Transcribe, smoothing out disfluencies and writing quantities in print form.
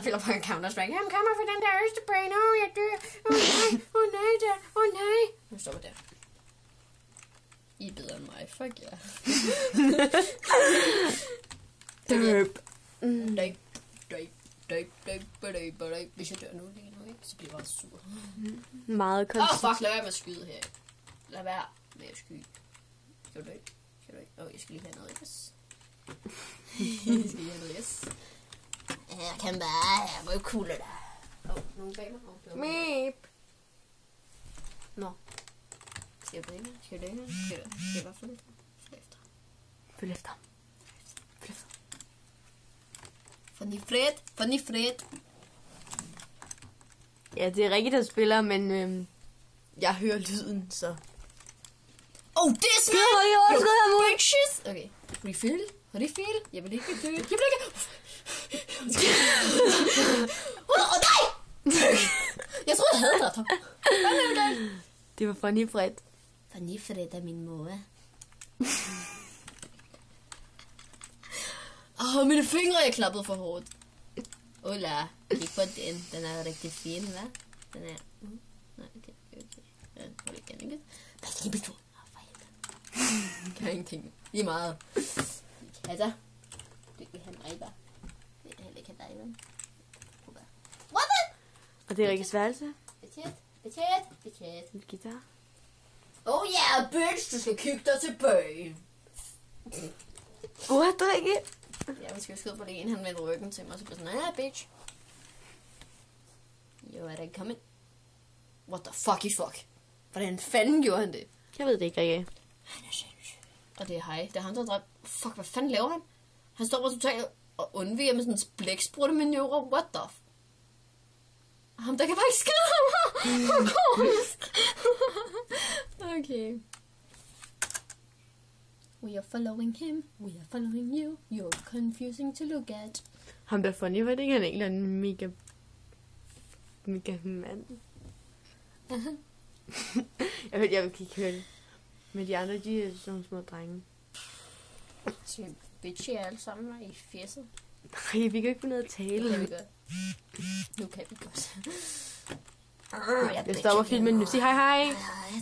spiller på en Counter-Strike. Jamen, kommer for den der østebrain. Jeg dør. Nej, der. Nej. Nu stopper der. I er bedre end mig. Fuck ja. Hvis jeg dør nu lige nu, ikke? Så bliver jeg bare sur. Meget konstant. Fuck, lad være med at skyde her. Lad være med at skyde. Skal du ikke? Jeg skal lige have noget, yes. Jeg kan bare, jeg må jo kugle dig. Nogle bag mig. Meep. Nå. Skal jeg bringe? Skal jeg bare følge efter? Følg efter. For ni fred. Ja, det er rigtigt, der spiller, men jeg hører lyden, så... Det er smidt! Bitches! Okay. Refill. Jeg vil ikke dø. Nej! Jeg troede, jeg havde dig. Det var funny, Fred. Funny Fred er min mor. Mine fingre er klappet for hårdt. Ola, kig på den. Den er rigtig fin, hva'? Den er... Nej, okay. Hold igen, ikke? Hvad er det, du? Kan ingenting. Lige meget. Katter. Du kan have mig bare. Jeg kan heller ikke have dig, vel? What? Og det er Rikkes værelse. Betjent. Mit guitar. Oh yeah, bitch, du skal kigge dig tilbage. What, Rikke? Ja, vi skal jo skyde på det ene, han vendte ryggen til mig, så bliver sådan, bitch. Jo, er der ikke kommet? What the fuck? Hvordan fanden gjorde han det? Jeg ved det ikke, Rikke. Han er sindssyg. Og det er hej. Det er ham, der dræbt. Fuck, hvad fanden laver han? Han står bare totalt og undviger med sådan en blæksprutte manøvre. What the ham, der kan bare ikke skade ham. Okay. We are following him. We are following you. You're confusing to look at. Han bliver funny, for det er en eller anden mega mand. Jeg vil ikke høre det. Men de andre, de er sådan nogle små drenge. Så vi bitchy alle sammen i fjesset. Nej, vi kan ikke få noget at tale. Det kan vi godt. Nu kan vi godt. Jeg stopper filmen nu. Sig hej hej. Hej,